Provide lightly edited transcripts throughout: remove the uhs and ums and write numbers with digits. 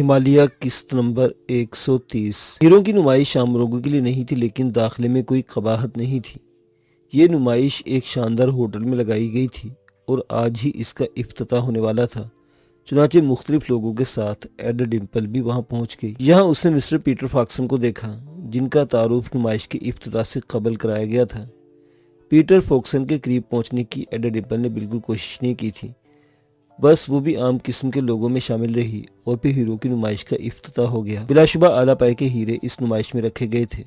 हिमालय किस्त नंबर 130। हीरों की नुमाइश आम लोगों के लिए नहीं थी, लेकिन दाखिले में कोई कबाहत नहीं थी। ये नुमाइश एक शानदार होटल में लगाई गई थी और आज ही इसका इफ्तिताह होने वाला था। चुनांचे मुख्तलिफ लोगों के साथ एडा डिम्पल भी वहां पहुंच गई। यहाँ उसने मिस्टर पीटर फॉक्सन को देखा, जिनका तारुफ नुमाइश के इफ्तिताह से कबल कराया गया था। पीटर फॉक्सन के करीब पहुंचने की एडा डिम्पल ने बिल्कुल कोशिश नहीं की थी। बस वो भी आम किस्म के लोगों में शामिल रही और फिर हीरो की नुमाइश का इफ्तिताह हो गया। बिलाशुबा आला पाए के हीरे इस नुमाइश में रखे गए थे।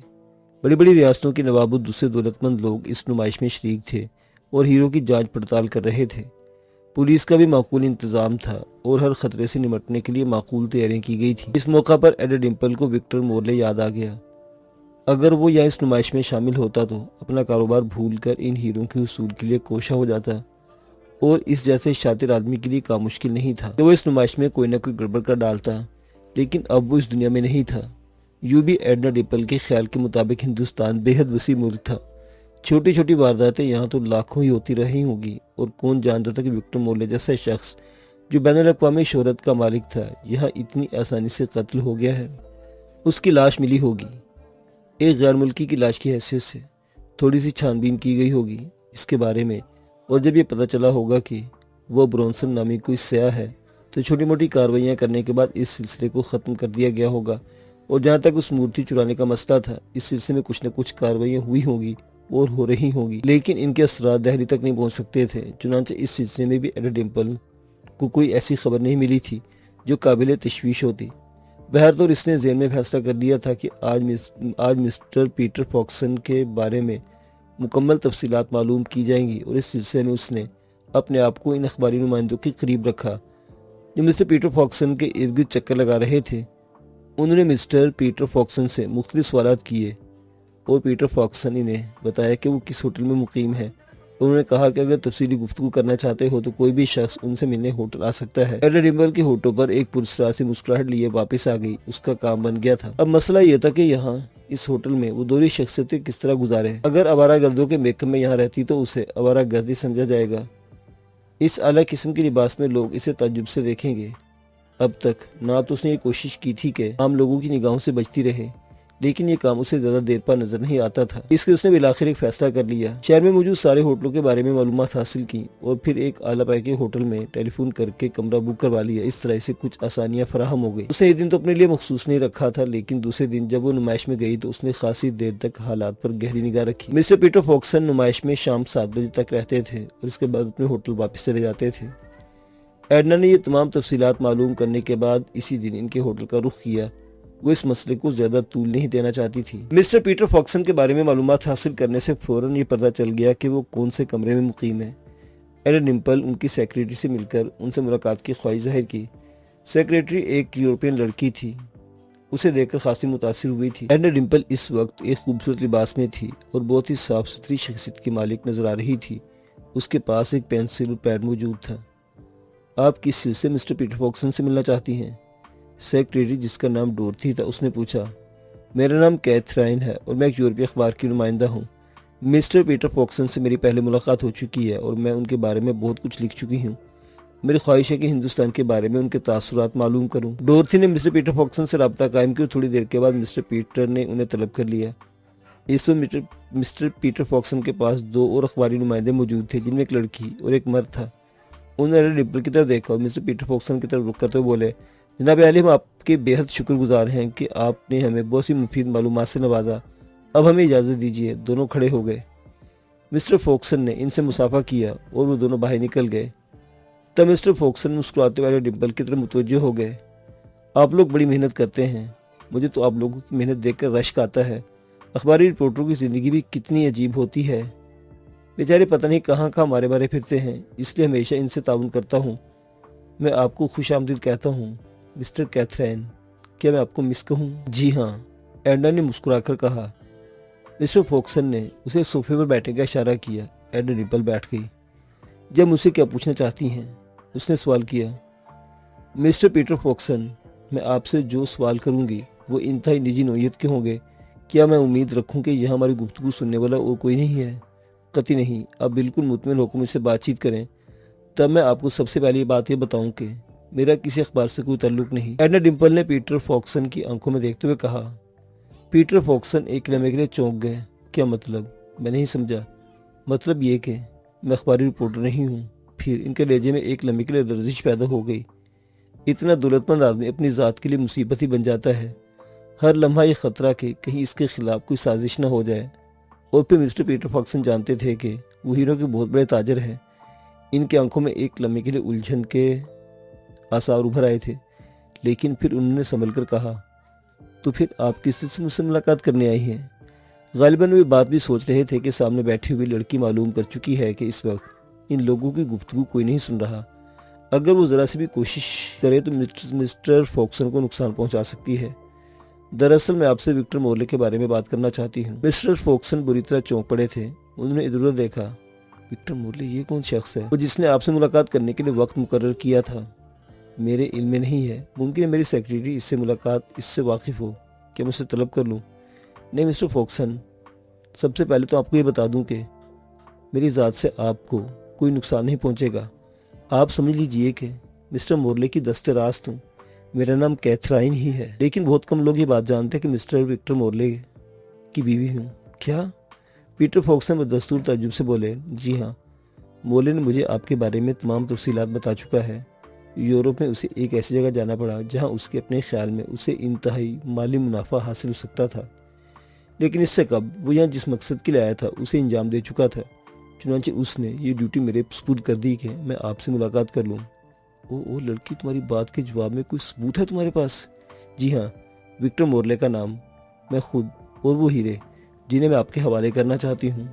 बड़ी बड़ी रियासतों के नवाब और दूसरे दौलतमंद लोग इस नुमाइश में शरीक थे और हीरो की जांच पड़ताल कर रहे थे। पुलिस का भी माकूल इंतजाम था और हर खतरे से निपटने के लिए माकूल तैयारियां की गई थी। इस मौका पर एडा डिम्पल को विक्टर मोर्ले याद आ गया। अगर वो यहाँ इस नुमाइश में शामिल होता तो अपना कारोबार भूलकर इन हीरों के उसूल के लिए कोशा हो जाता, और इस जैसे शातिर आदमी के लिए काम मुश्किल नहीं था कि वो इस नुमाइश में कोई ना कोई गड़बड़ कर डालता। लेकिन अब वो इस दुनिया में नहीं था। यूं भी एडा डिम्पल के ख्याल के मुताबिक हिंदुस्तान बेहद वसी मुल्क था। छोटी छोटी वारदातें यहाँ तो लाखों ही होती रही होगी, और कौन जानता था कि विक्टर मोर्ले जैसा शख्स जो बैनुल-अक़वामी शोहरत का मालिक था, यहाँ इतनी आसानी से कत्ल हो गया है। उसकी लाश मिली होगी एक गैर मुल्की की लाश की हैसियत से। थोड़ी सी छानबीन की गई होगी इसके बारे में, और जब ये पता चला होगा कि वो ब्रॉन्सन नामी कोई सयाह है, तो छोटी मोटी कार्रवाइयाँ करने के बाद इस सिलसिले को ख़त्म कर दिया गया होगा। और जहाँ तक उस मूर्ति चुराने का मसला था, इस सिलसिले में कुछ न कुछ कार्रवाइयाँ हुई होंगी और हो रही होंगी, लेकिन इनके असरात दहली तक नहीं पहुँच सकते थे। चुनांचे इस सिलसिले में भी एडा डिम्पल को कोई ऐसी खबर नहीं मिली थी जो काबिल तशवीश होती। बहरतौर इसने ज़हन में फैसला कर लिया था कि आज मिस्टर पीटर फॉक्सन के बारे में मुकम्मल तफसीलात मालूम की जाएंगी, और इस सिलसिले में उसने अपने आप को इन अखबारी नुमाइंदों के करीब रखा जो मिस्टर पीटर फॉक्सन के इर्द गिर्द चक्कर लगा रहे थे। उन्होंने मिस्टर पीटर फॉक्सन से मुख्तलिफ सवालात किए और पीटर फॉक्सन ने बताया कि वो किस होटल में मुकीम है। उन्होंने कहा कि अगर तफसीली गुफ्तगू करना चाहते हो तो कोई भी शख्स उनसे मिलने होटल आ सकता है। एडा डिम्पल के होठों पर एक पुरस्रासी मुस्कुराहट लिए वापस आ गई। उसका काम बन गया था। अब मसला यह था कि यहाँ इस होटल में वो दोहरी शख्सियतें किस तरह गुजारे। अगर आवारा गर्दों के मेकअप में यहाँ रहती तो उसे आवारा गर्दी समझा जाएगा। इस आला किस्म के लिबास में लोग इसे ताज्जुब से देखेंगे। अब तक ना तो उसने ये कोशिश की थी कि आम लोगों की निगाहों से बचती रहे, लेकिन ये काम उसे ज्यादा देर पर नजर नहीं आता था। इसलिए उसने बिलाखिर एक फैसला कर लिया। शहर में मौजूद सारे होटलों के बारे में मालूमात हासिल की और फिर एक आला पाए के होटल में टेलीफोन करके कमरा बुक करवा लिया। इस तरह से कुछ आसानियां फराहम हो गई। उसने एक दिन तो अपने लिए मखसूस नहीं रखा था, लेकिन दूसरे दिन जब वो नुमाइश में गई तो उसने खासी देर तक हालात पर गहरी निगाह रखी। मिस्टर पीटर फॉक्सन नुमाइश में शाम 7 बजे तक रहते थे और इसके बाद अपने होटल वापस चले जाते थे। एडना ने ये तमाम तफसीलात मालूम करने के बाद इसी दिन इनके होटल का रुख किया। वो इस मसले को ज्यादा तूल नहीं देना चाहती थी। मिस्टर पीटर फॉक्सन के बारे में मालूमात हासिल करने से फौरन ये पता चल गया कि वो कौन से कमरे में मुकीम है। एडा डिम्पल उनकी सेक्रेटरी से मिलकर उनसे मुलाकात की ख्वाहिश जाहिर की। सेक्रेटरी एक यूरोपियन लड़की थी। उसे देखकर खासी मुतासिर हुई थी। एडा डिम्पल इस वक्त एक खूबसूरत लिबास में थी और बहुत ही साफ सुथरी शख्सियत की मालिक नजर आ रही थी। उसके पास एक पेंसिल और पैड मौजूद था। आप किस सिलसिले मिस्टर पीटर फॉक्सन से मिलना चाहती हैं? सेक्रेटरी, जिसका नाम डोरथी था, उसने पूछा। मेरा नाम कैथराइन है और मैं एक यूरोपीय अखबार की नुमाइंदा हूँ। मिस्टर पीटर फॉक्सन से मेरी पहले मुलाकात हो चुकी है और मैं उनके बारे में बहुत कुछ लिख चुकी हूँ। मेरी ख्वाहिश है कि हिंदुस्तान के बारे में उनके तासुरात मालूम करूँ। डोरथी ने मिस्टर पीटर फॉक्सन से रब्ता कायम किया। थोड़ी देर के बाद मिस्टर पीटर ने उन्हें तलब कर लिया। इस वक्त मिस्टर पीटर फॉक्सन के पास 2 और अखबारी नुमाइंदे मौजूद थे, जिनमें एक लड़की और एक मर्द था। उन्होंने डिम्पल की तरफ देखा और मिस्टर पीटर फॉक्सन की तरफ रुक करते हुए बोले, जनाब आली, हम आपके बेहद शुक्रगुजार हैं कि आपने हमें बहुत सी मुफीद मालूमात से नवाजा। अब हमें इजाज़त दीजिए। दोनों खड़े हो गए। मिस्टर फॉक्सन ने इनसे मुसाफा किया और वो दोनों बाहर निकल गए। तब मिस्टर फॉक्सन मुस्कुराते वाले डिम्पल की तरफ मुतवज्जो हो गए। आप लोग बड़ी मेहनत करते हैं। मुझे तो आप लोगों की मेहनत देखकर रश्क आता है। अखबारी रिपोर्टरों की ज़िंदगी भी कितनी अजीब होती है। बेचारे पता नहीं कहाँ कहाँ मारे मारे फिरते हैं, इसलिए हमेशा इनसे ताउन करता हूँ। मैं आपको खुश आमदीद कहता हूँ मिस्टर कैथराइन। क्या मैं आपको मिस कहूँ? जी हाँ, एडा ने मुस्कुराकर कहा। मिस्टर फॉक्सन ने उसे सोफे पर बैठने का इशारा किया। एडा डिम्पल बैठ गई। जब मुझसे क्या पूछना चाहती हैं? उसने सवाल किया। मिस्टर पीटर फॉक्सन, मैं आपसे जो सवाल करूँगी वो इंतहाई निजी नौयत के होंगे। क्या मैं उम्मीद रखूँ कि यहाँ हमारी गुफ्तगू सुनने वाला और कोई नहीं है? कतई नहीं। आप बिल्कुल मुतमिन होकर मुझसे बातचीत करें। तब मैं आपको सबसे पहले ये बात ये बताऊँ कि मेरा किसी अखबार से कोई ताल्लुक नहीं। एडना डिम्पल ने पीटर फॉक्सन की आंखों में देखते हुए कहा। पीटर फॉक्सन एक लम्हे के लिए चौंक गए। क्या मतलब? मैं नहीं समझा। मतलब ये कि मैं अखबारी रिपोर्टर नहीं हूँ। फिर इनके लहजे में एक लम्हे के लिए लर्जिश पैदा हो गई। इतना दौलतमंद आदमी अपनी ज़ात के लिए मुसीबत ही बन जाता है। हर लम्हा ये खतरा कि कहीं इसके खिलाफ कोई साजिश न हो जाए। और फिर मिस्टर पीटर फॉक्सन जानते थे कि वो हीरो के बहुत बड़े ताजर हैं। इनकी आंखों में एक लम्हे के लिए उलझन के आसार उभर आए थे, लेकिन फिर उन्होंने संभल कर कहा, तो फिर आप किससे मुझसे मुलाकात करने आई हैं? गालिबन वे बात भी सोच रहे थे कि सामने बैठी हुई लड़की मालूम कर चुकी है कि इस वक्त इन लोगों की गुफ्तगू कोई नहीं सुन रहा। अगर वो ज़रा सी भी कोशिश करे तो मिस्टर फॉक्सन को नुकसान पहुंचा सकती है। दरअसल मैं आपसे विक्टर मोर्ले के बारे में बात करना चाहती हूँ। मिस्टर फॉक्सन बुरी तरह चौंक पड़े थे। उन्होंने इधर उधर देखा। विक्टर मोर्ले, ये कौन शख्स है? वो जिसने आपसे मुलाकात करने के लिए वक्त मुकर्रर किया था। मेरे इल्म में नहीं है। मुमकिन है मेरी सेक्रेटरी इससे वाकिफ हो। क्या मैं उसे तलब कर लूँ? नहीं मिस्टर फॉक्सन, सबसे पहले तो आपको ये बता दूं कि मेरी ज़ात से आपको कोई नुकसान नहीं पहुंचेगा। आप समझ लीजिए कि मिस्टर मोर्ले की दस्ते रास्त हूँ। मेरा नाम कैथराइन ही है, लेकिन बहुत कम लोग ये बात जानते हैं कि मिस्टर विक्टर मोर्ले की बीवी हूँ। क्या? पीटर फॉक्सन बदस्तूर ताज्जुब से बोले। जी हाँ, मोर्ले ने मुझे आपके बारे में तमाम तफसीलात बता चुका है। यूरोप में उसे एक ऐसी जगह जाना पड़ा जहाँ उसके अपने ख्याल में उसे इंतहाई माली मुनाफा हासिल हो सकता था, लेकिन इससे कब वो यहाँ जिस मकसद के लिए आया था उसे इंजाम दे चुका था। चुनांचे उसने ये ड्यूटी मेरे सुपुर्द कर दी कि मैं आपसे मुलाकात कर लूँ। ओ लड़की, तुम्हारी बात के जवाब में कोई सबूत है तुम्हारे पास? जी हाँ, विक्टर मोर्ले का नाम, मैं खुद और वो हीरे जिन्हें मैं आपके हवाले करना चाहती हूँ।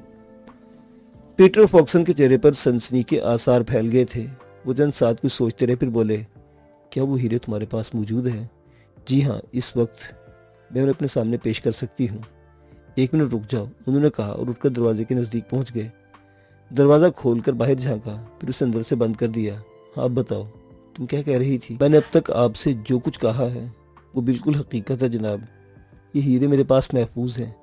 पीटर फॉक्सन के चेहरे पर सनसनी के आसार फैल गए थे। वो चंद साथ कुछ सोचते रहे, फिर बोले, क्या वो हीरे तुम्हारे पास मौजूद है? जी हाँ, इस वक्त मैं उन्हें अपने सामने पेश कर सकती हूँ। एक मिनट रुक जाओ, उन्होंने कहा और उठकर दरवाजे के नज़दीक पहुंच गए। दरवाज़ा खोलकर बाहर झांका, फिर उसे अंदर से बंद कर दिया। आप बताओ, तुम क्या कह रही थी? मैंने अब तक आपसे जो कुछ कहा है वो बिल्कुल हकीकत है जनाब। ये हीरे मेरे पास महफूज हैं।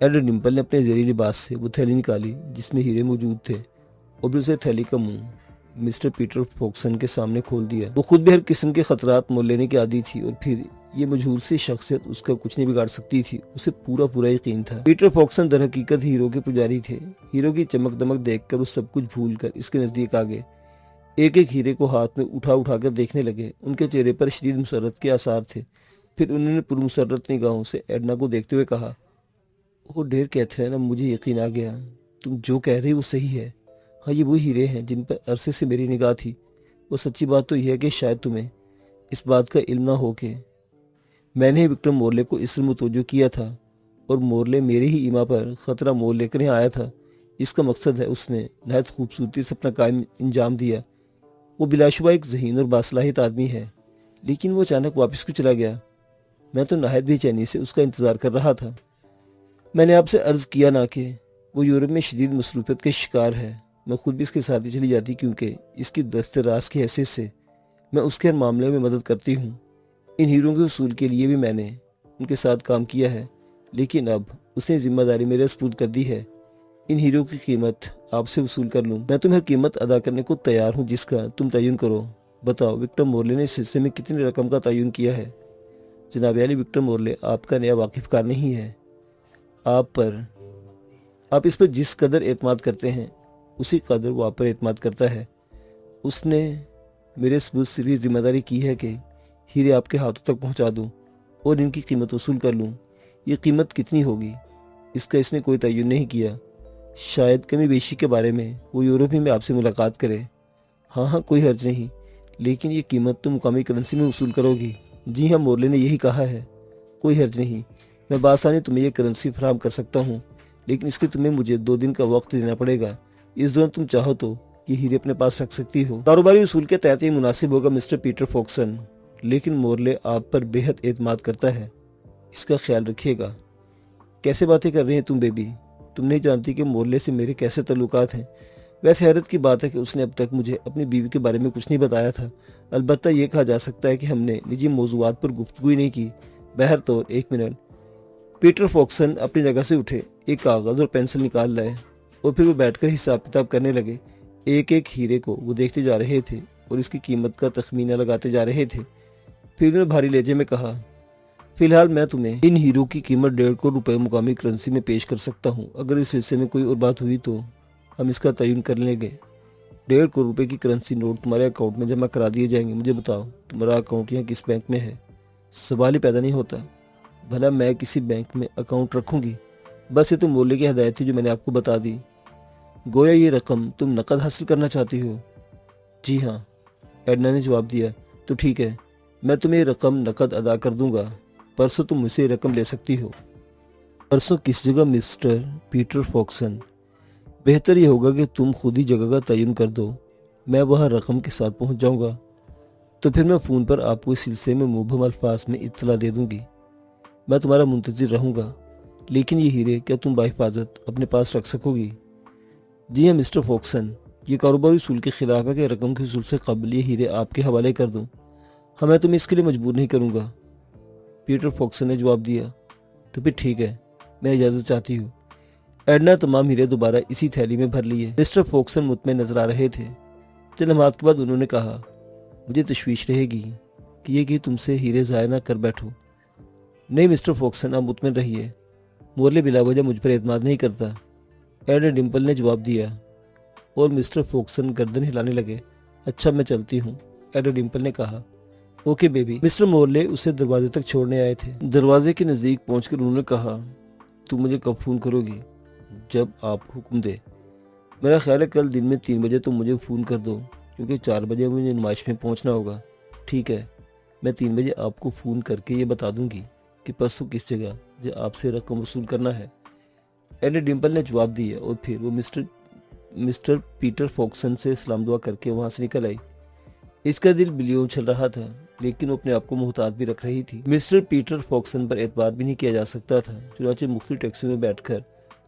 एडना डिम्पल ने अपने ज़ेरी लिबास से वो थैली निकाली जिसमें हीरे मौजूद थे और फिर उसे थैली का मुंह मिस्टर पीटर फॉक्सन के सामने खोल दिया। वो खुद भी हर किस्म के खतरात मोल लेने की आदी थी और फिर ये मजहूल सी शख्सियत उसका कुछ नहीं बिगाड़ सकती थी। उसे पूरा पूरा यकीन था। पीटर फॉक्सन दर हकीकत हीरो के पुजारी थे। हीरो की चमक दमक देखकर वो सब कुछ भूल कर इसके नज़दीक आ गए। एक एक हीरे को हाथ में उठा कर देखने लगे। उनके चेहरे पर शदीद मुसर्रत के आसार थे। फिर उन्होंने पुरमुसर्रत निगाहों से एडना को देखते हुए कहा, ओ डेर कैथरीन, अब मुझे यकीन आ गया। तुम जो कह रही वो सही है। हाँ, ये वो हीरे हैं जिन पर अरसे से मेरी निगाह थी। वो सच्ची बात तो यह है कि शायद तुम्हें इस बात का इल्म ना हो कि मैंने विक्टर मोर्ले को इस मुतवज्जो किया था और मोर्ले मेरे ही ईमा पर ख़तरा मोल लेकर यहाँ आया था। इसका मकसद है उसने नहायत खूबसूरती से अपना काम अंजाम दिया। वो बिलाशुबा एक ज़हीन और बासलाहित आदमी है, लेकिन वो अचानक वापस क्यों चला गया? मैं तो नहायत बेचैनी से उसका इंतज़ार कर रहा था। मैंने आपसे अर्ज़ किया ना कि वो यूरोप में शदीद मसरूफियत के शिकार है। मैं खुद भी इसके साथ ही चली जाती, क्योंकि इसकी दस्ते रास की हैसियत से मैं उसके हर मामले में मदद करती हूँ। इन हीरों के उसूल के लिए भी मैंने उनके साथ काम किया है, लेकिन अब उसने जिम्मेदारी मेरे सुपुर्द कर दी है। इन हीरो की कीमत आपसे वसूल कर लूँ। मैं तुम्हें कीमत अदा करने को तैयार हूँ जिसका तुम तयन करो। बताओ, विक्टर मोर्ले ने इस सिलसिले में कितनी रकम का तयन किया है? जनाब अली, विक्टर मोर्ले आपका नया वाकिफकार नहीं है। आप इस पर जिस कदर एतमाद करते हैं उसी कदर वो आप पर एतमाद करता है। उसने मेरे सबूत से भी जिम्मेदारी की है कि हीरे आपके हाथों तक पहुंचा दूं और इनकी कीमत वसूल कर लूं। ये कीमत कितनी होगी इसका इसने कोई तयन नहीं किया। शायद कमी बेशी के बारे में वो यूरोप ही में आपसे मुलाकात करे। हाँ, कोई हर्ज नहीं, लेकिन ये कीमत तो मुकामी करेंसी में वसूल करोगी। जी हाँ, मोर्ले ने यही कहा है। कोई हर्ज नहीं, मैं बासानी तुम्हें ये करेंसी फराहम कर सकता हूँ, लेकिन इसके तुम्हें मुझे 2 दिन का वक्त देना पड़ेगा। इस दौरान तुम चाहो तो ये हीरे अपने पास रख सकती हो। कारोबारी उसूल के तहत ये मुनासिब होगा मिस्टर पीटर फॉक्सन, लेकिन मोर्ले आप पर बेहद एतमाद करता है, इसका ख्याल रखिएगा। कैसे बातें कर रही हैं तुम बेबी? तुम नहीं जानती कि मोर्ले से मेरे कैसे ताल्लुकात हैं। वैसे हैरत की बात है कि उसने अब तक मुझे अपनी बीवी के बारे में कुछ नहीं बताया था। अलबत्ता ये कहा जा सकता है कि हमने निजी मौज़ूआत पर गुफ्तगू ही नहीं की। बहरतौर, एक मिनट। पीटर फॉक्सन अपनी जगह से उठे, एक कागज़ और पेंसिल निकाल लाए और फिर वो बैठकर हिसाब किताब करने लगे। एक एक हीरे को वो देखते जा रहे थे اور اس کی قیمت کا تخمینہ لگاتے جا رہے تھے۔ پھر انہوں نے بھاری لہجے میں کہا، فی الحال میں تمہیں ان ہیرو کی قیمت 1.5 کروڑ روپے مقامی کرنسی میں پیش کر سکتا ہوں۔ اگر اس سلسلے میں کوئی اور بات ہوئی تو ہم اس کا تعین کر لیں گے۔ 1.5 کروڑ روپے کی کرنسی نوٹ تمہارے اکاؤنٹ میں جمع کرا دیے جائیں گے۔ مجھے بتاؤ تمہارا اکاؤنٹ یہاں کس بینک میں ہے؟ سوال ہی پیدا نہیں ہوتا، بھلا میں کسی بینک میں اکاؤنٹ رکھوں گی؟ بس یہ تو مولے کی ہدایت تھی جو میں نے آپ کو بتا دی۔ گویا یہ رقم تم نقد حاصل کرنا چاہتی ہو؟ جی ہاں، ایڈنا نے جواب دیا۔ تو ٹھیک ہے، میں تمہیں یہ رقم نقد ادا کر دوں گا۔ پرسوں تم مجھ سے یہ رقم لے سکتی ہو۔ پرسوں کس جگہ مسٹر پیٹر فوکسن؟ بہتر یہ ہوگا کہ تم خود ہی جگہ کا تعین کر دو، میں وہاں رقم کے ساتھ پہنچ جاؤں گا، تو پھر میں فون پر آپ کو اس سلسلے میں مبہم الفاظ میں اطلاع دے دوں گی۔ میں تمہارا منتظر رہوں گا، لیکن یہ ہیرے کیا تم بحفاظت اپنے پاس رکھ سکو گی؟ جی ہاں مسٹر فوکسن، یہ کاروباری اصول کے خلاف ہے کہ رقم کے حصول سے قبل یہ ہیرے آپ کے حوالے کر دوں۔ ہاں، میں تمہیں اس کے لیے مجبور نہیں کروں گا، پیٹر فوکسن نے جواب دیا۔ تو پھر ٹھیک ہے، میں اجازت چاہتی ہوں۔ ایڈنا تمام ہیرے دوبارہ اسی تھیلی میں بھر لیے۔ مسٹر فوکسن مطمئن نظر آ رہے تھے۔ چند لمحات کے بعد انہوں نے کہا، مجھے تشویش رہے گی کہ تم سے ہیرے ضائع نہ کر بیٹھو۔ نہیں مسٹر فوکسن، آپ مطمئن رہیے، مورلے بلا وجہ مجھ پر اعتماد نہیں کرتا، ایڈنا ڈمپل نے جواب دیا، اور مسٹر فوکسن گردن ہلانے لگے۔ اچھا میں چلتی ہوں، ایڈنا ڈمپل نے کہا۔ Okay baby. مسٹر مورلے اسے دروازے تک چھوڑنے آئے تھے۔ دروازے کے نزدیک پہنچ کر انہوں نے کہا، تم مجھے کب فون کرو گی؟ جب آپ حکم دے۔ میرا خیال ہے کل دن میں 3 بجے تم مجھے فون کر دو، کیونکہ 4 بجے مجھے نمائش میں پہنچنا ہوگا۔ ٹھیک ہے، میں 3 بجے آپ کو فون کر کے یہ بتا دوں گی کہ پرسوں کس جگہ جو آپ سے رقم وصول کرنا ہے۔ ایڈنا ڈمپل نے جواب دیا، اور پھر وہ مسٹر پیٹر فوکسن سے سلام دعا کر کے وہاں سے نکل آئی۔ اس کا دل بلیوں اچھل رہا تھا، لیکن وہ اپنے آپ کو محتاط بھی رکھ رہی تھی۔ مسٹر پیٹر فوکسن پر اعتبار بھی نہیں کیا جا سکتا تھا، چنانچہ مختلف ٹیکسیوں میں بیٹھ کر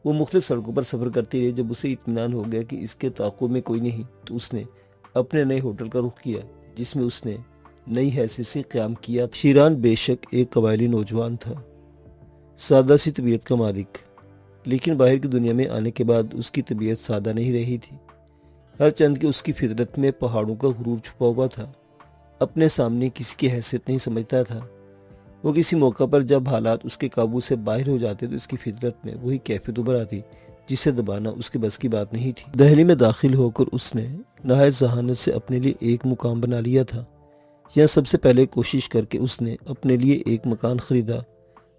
وہ مختلف سڑکوں پر سفر کرتی رہی۔ جب اسے اطمینان ہو گیا کہ اس کے تعاقب میں کوئی نہیں، تو اس نے اپنے نئے ہوٹل کا رخ کیا، جس میں اس نے نئی حیثیت سے قیام کیا۔ شیران بے شک ایک قبائلی نوجوان تھا، سادہ سی طبیعت کا مالک، لیکن باہر کی دنیا میں آنے کے بعد اس کی طبیعت سادہ نہیں رہی تھی۔ ہر چند کہ اس کی فطرت میں پہاڑوں کا غرور چھپا ہوا تھا، اپنے سامنے کسی کی حیثیت نہیں سمجھتا تھا۔ وہ کسی موقع پر جب حالات اس کے قابو سے باہر ہو جاتے تو اس کی فطرت میں وہی کیفیت ابھر آتی جسے دبانا اس کے بس کی بات نہیں تھی۔ دہلی میں داخل ہو کر اس نے نہایت ذہانت سے اپنے لیے ایک مقام بنا لیا تھا۔ یہاں سب سے پہلے کوشش کر کے اس نے اپنے لیے ایک مکان خریدا۔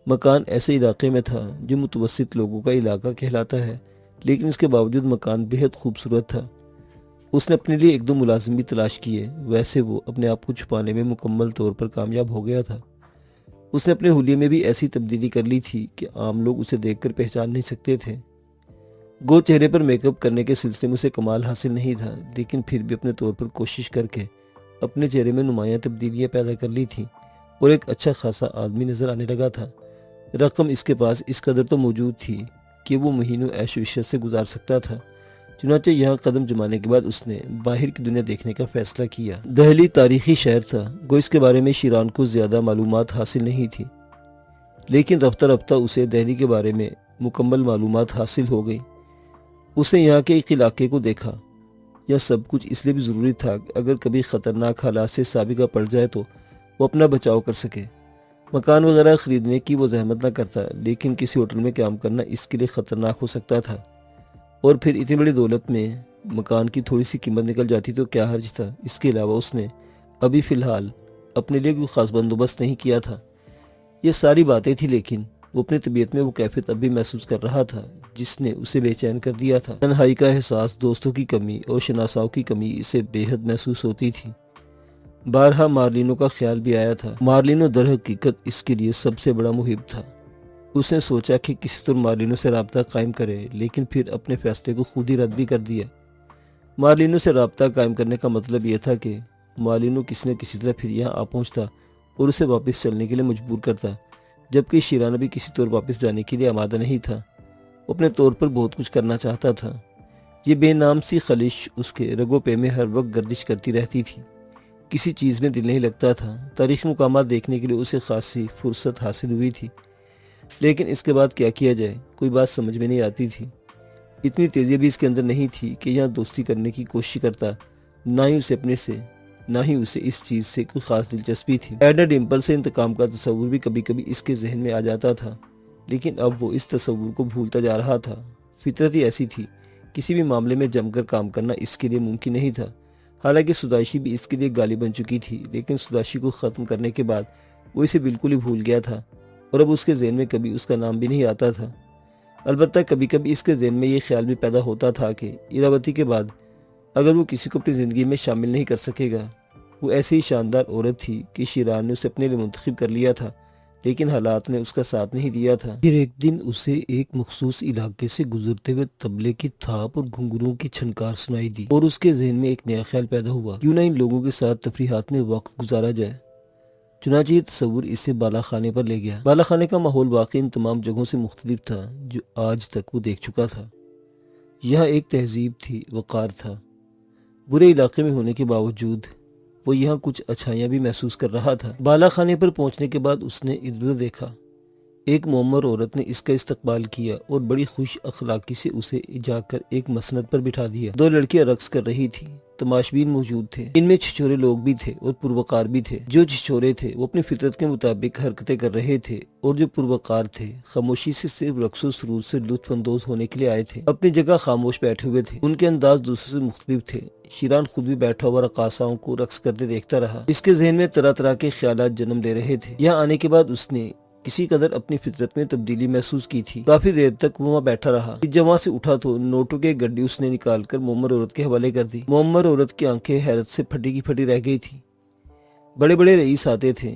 مکان ایسے علاقے میں تھا جو متوسط لوگوں کا علاقہ کہلاتا ہے، لیکن اس کے باوجود مکان بہت خوبصورت تھا۔ اس نے اپنے لیے 1-2 ملازم بھی تلاش کیے، ویسے وہ اپنے آپ کو چھپانے میں مکمل طور پر کامیاب ہو گیا تھا۔ اس نے اپنے حلیے میں بھی ایسی تبدیلی کر لی تھی کہ عام لوگ اسے دیکھ کر پہچان نہیں سکتے تھے۔ گو چہرے پر میک اپ کرنے کے سلسلے میں اسے کمال حاصل نہیں تھا، لیکن پھر بھی اپنے طور پر کوشش کر کے اپنے چہرے میں نمایاں تبدیلیاں پیدا کر لی تھی، اور ایک اچھا خاصا آدمی نظر آنے لگا تھا۔ رقم اس کے پاس اس قدر تو موجود تھی کہ وہ مہینوں عیش و عشرت سے گزار سکتا تھا۔ چنانچہ یہاں قدم جمانے کے بعد اس نے باہر کی دنیا دیکھنے کا فیصلہ کیا۔ دہلی تاریخی شہر تھا، گو اس کے بارے میں شیران کو زیادہ معلومات حاصل نہیں تھی، لیکن رفتہ رفتہ اسے دہلی کے بارے میں مکمل معلومات حاصل ہو گئی۔ اس نے یہاں کے ایک علاقے کو دیکھا۔ یہ سب کچھ اس لیے بھی ضروری تھا کہ اگر کبھی خطرناک حالات سے سابقہ پڑ جائے تو وہ اپنا بچاؤ کر سکے۔ مکان وغیرہ خریدنے کی وہ زحمت نہ کرتا، لیکن کسی ہوٹل میں قیام کرنا اس کے لیے خطرناک ہو سکتا تھا، اور پھر اتنی بڑی دولت میں مکان کی تھوڑی سی قیمت نکل جاتی تو کیا حرج تھا۔ اس کے علاوہ اس نے ابھی فی الحال اپنے لیے کوئی خاص بندوبست نہیں کیا تھا۔ یہ ساری باتیں تھیں، لیکن وہ اپنی طبیعت میں وہ کیفیت اب بھی محسوس کر رہا تھا جس نے اسے بے چین کر دیا تھا۔ تنہائی کا احساس، دوستوں کی کمی اور شناساؤں کی کمی اسے بے حد محسوس ہوتی تھی۔ بارہا مارلینو کا خیال بھی آیا تھا۔ مارلینو در حقیقت اس کے لیے سب سے بڑا محب تھا۔ اس نے سوچا کہ کسی طرح مارلینو سے رابطہ قائم کرے، لیکن پھر اپنے فیصلے کو خود ہی رد بھی کر دیا۔ مارلینو سے رابطہ قائم کرنے کا مطلب یہ تھا کہ مارلینو کسی نہ کسی طرح پھر یہاں آ پہنچتا اور اسے واپس چلنے کے لیے مجبور کرتا، جبکہ شیران بھی کسی طور واپس جانے کے لیے آمادہ نہیں تھا۔ وہ اپنے طور پر بہت کچھ کرنا چاہتا تھا۔ یہ بے نام سی خلش اس کے رگو پے میں ہر وقت گردش کرتی رہتی تھی۔ کسی چیز میں دل نہیں لگتا تھا۔ تاریخی مقامات دیکھنے کے لیے اسے خاصی فرصت حاصل ہوئی تھی، لیکن اس کے بعد کیا کیا جائے، کوئی بات سمجھ میں نہیں آتی تھی۔ اتنی تیزی بھی اس کے اندر نہیں تھی کہ یہاں دوستی کرنے کی کوشش کرتا، نہ ہی اسے اپنے سے نہ ہی اسے اس چیز سے کوئی خاص دلچسپی تھی۔ ایڈنا ڈمپل سے انتقام کا تصور بھی کبھی کبھی اس کے ذہن میں آ جاتا تھا، لیکن اب وہ اس تصور کو بھولتا جا رہا تھا۔ فطرت ہی ایسی تھی، کسی بھی معاملے میں جم کر کام کرنا اس کے لیے ممکن نہیں تھا۔ حالانکہ سداشی بھی اس کے لیے گالی بن چکی تھی، لیکن سداشی کو ختم کرنے کے بعد وہ اسے بالکل ہی بھول گیا تھا اور اب اس کے ذہن میں کبھی اس کا نام بھی نہیں آتا تھا۔ البتہ کبھی کبھی اس کے ذہن میں یہ خیال بھی پیدا ہوتا تھا کہ ایراوتی کے بعد اگر وہ کسی کو اپنی زندگی میں شامل نہیں کر سکے گا۔ وہ ایسی ہی شاندار عورت تھی کہ شیران نے اسے اپنے لیے منتخب کر لیا تھا، لیکن حالات نے اس کا ساتھ نہیں دیا تھا۔ پھر ایک دن اسے ایک مخصوص علاقے سے گزرتے ہوئے طبلے کی تھاپ اور گھنگروں کی چھنکار سنائی دی اور اس کے ذہن میں ایک نیا خیال پیدا ہوا، کیوں نہ ان لوگوں کے ساتھ تفریحات میں وقت گزارا جائے۔ چنانچہ یہ تصور اسے بالا خانے پر لے گیا۔ بالا خانے کا ماحول واقعی ان تمام جگہوں سے مختلف تھا جو آج تک وہ دیکھ چکا تھا۔ یہاں ایک تہذیب تھی، وقار تھا۔ برے علاقے میں ہونے کے باوجود وہ یہاں کچھ اچھائیاں بھی محسوس کر رہا تھا۔ بالا خانے پر پہنچنے کے بعد اس نے ادھر ادھر دیکھا۔ ایک معمر عورت نے اس کا استقبال کیا اور بڑی خوش اخلاقی سے اسے جا کر ایک مسند پر بٹھا دیا۔ دو لڑکیاں رقص کر رہی تھیں، تماشبین موجود تھے۔ ان میں چھچورے لوگ بھی تھے اور پروقار بھی تھے۔ جو چھچورے تھے وہ اپنی فطرت کے مطابق حرکتیں کر رہے تھے اور جو پروقار تھے خاموشی سے صرف رقص و سرود سے لطف اندوز ہونے کے لیے آئے تھے، اپنی جگہ خاموش بیٹھے ہوئے تھے۔ ان کے انداز دوسروں سے مختلف تھے۔ شیران خود بھی بیٹھا ہوا رقاصاؤں کو رقص کرتے دیکھتا رہا۔ اس کے ذہن میں طرح طرح کے خیالات جنم لے رہے تھے۔ یہاں آنے کے بعد اس نے کسی قدر اپنی فطرت میں تبدیلی محسوس کی تھی۔ کافی دیر تک وہ وہاں بیٹھا رہا۔ جب وہاں سے اٹھا تو نوٹوں کی گڈی اس نے نکال کر معمر عورت کے حوالے کر دی۔ معمر عورت کی آنکھیں حیرت سے پھٹی کی پھٹی رہ گئی تھی۔ بڑے بڑے رئیس آتے تھے،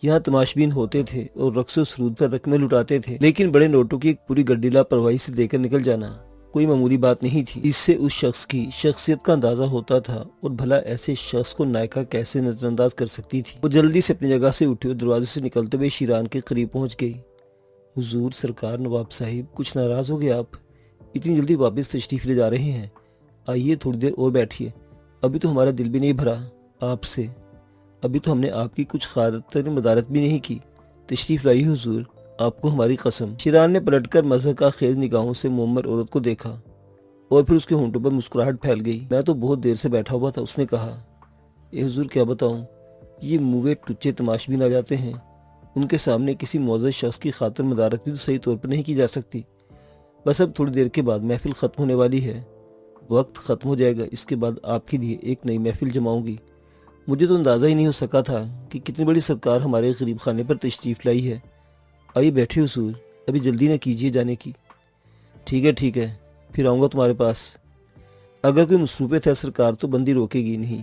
یہاں تماشبین ہوتے تھے اور رقص و سرود پر رقمیں لٹاتے تھے، لیکن بڑے نوٹوں کی ایک پوری گڈی لاپرواہی سے دے کر نکل جانا کوئی معمولی بات نہیں تھی۔ اس سے اس شخص کی شخصیت کا اندازہ ہوتا تھا اور بھلا ایسے شخص کو نائکا کیسے نظر انداز کر سکتی تھی۔ وہ جلدی سے اپنی جگہ سے اٹھی اور دروازے سے نکلتے ہوئے شیران کے قریب پہنچ گئی۔ حضور سرکار نواب صاحب، کچھ ناراض ہو گئے آپ؟ اتنی جلدی واپس تشریف لے جا رہے ہیں؟ آئیے تھوڑی دیر اور بیٹھیے، ابھی تو ہمارا دل بھی نہیں بھرا آپ سے، ابھی تو ہم نے آپ کی کچھ خاطر مدارت بھی نہیں کی۔ تشریف لائیے حضور، آپ کو ہماری قسم۔ شیران نے پلٹ کر مضحکہ خیز نگاہوں سے معمر عورت کو دیکھا اور پھر اس کے ہونٹوں پر مسکراہٹ پھیل گئی۔ میں تو بہت دیر سے بیٹھا ہوا تھا، اس نے کہا۔ اے حضور کیا بتاؤں، یہ موے ٹچے تماشبین آ جاتے ہیں، ان کے سامنے کسی معزز شخص کی خاطر مدارت بھی تو صحیح طور پر نہیں کی جا سکتی۔ بس اب تھوڑی دیر کے بعد محفل ختم ہونے والی ہے، وقت ختم ہو جائے گا، اس کے بعد آپ کے لیے ایک نئی محفل جماؤں گی۔ مجھے تو اندازہ ہی نہیں ہو سکا تھا کہ کتنی بڑی سرکار ہمارے غریب خانے پر تشریف لائی ہے۔ آئیے بیٹھے حضور، ابھی جلدی نہ کیجیے جانے کی۔ ٹھیک ہے، پھر آؤں گا تمہارے پاس۔ اگر کوئی مصروفیت ہے سرکار تو بندی روکے گی نہیں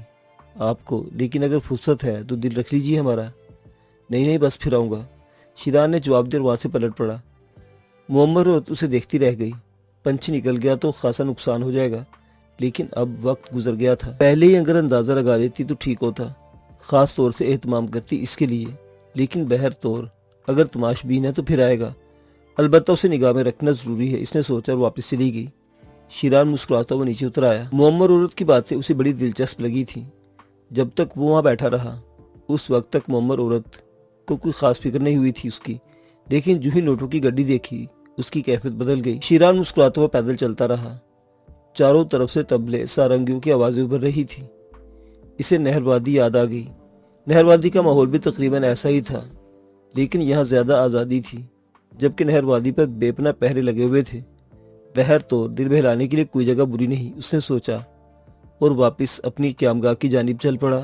آپ کو، لیکن اگر فرصت ہے تو دل رکھ لیجیے ہمارا۔ نہیں بس پھر آؤں گا، شیران نے جواب دیا اور وہاں سے پلٹ پڑا۔ معمر عورت اسے دیکھتی رہ گئی۔ پنچھی نکل گیا تو خاصا نقصان ہو جائے گا، لیکن اب وقت گزر گیا تھا۔ پہلے ہی اگر اندازہ لگا لیتی تو ٹھیک ہوتا، خاص طور سے اہتمام کرتی اس کے لیے، لیکن بہر طور اگر تماشبین ہے تو پھر آئے گا، البتہ اسے نگاہ میں رکھنا ضروری ہے، اس نے سوچا اور واپس چلی گئی۔ شیران مسکراتا ہوا نیچے اتر آیا۔ معمر عورت کی باتیں اسے بڑی دلچسپ لگی تھیں۔ جب تک وہ وہاں بیٹھا رہا اس وقت تک معمر عورت کو کوئی خاص فکر نہیں ہوئی تھی اس کی، لیکن جو ہی نوٹوں کی گڈی دیکھی اس کی کیفیت بدل گئی۔ شیران مسکراتا ہوا پیدل چلتا رہا۔ چاروں طرف سے طبلے سارنگیوں کی آوازیں ابھر رہی تھی۔ اسے نہر وادی یاد آ گئی۔ نہر وادی کا ماحول بھی تقریباً ایسا ہی تھا، لیکن یہاں زیادہ آزادی تھی، جبکہ نہر وادی پر بے پناہ پہرے لگے ہوئے تھے۔ بہر طور دل بہلانے کے لیے کوئی جگہ بری نہیں، اس نے سوچا اور واپس اپنی قیامگاہ کی جانب چل پڑا۔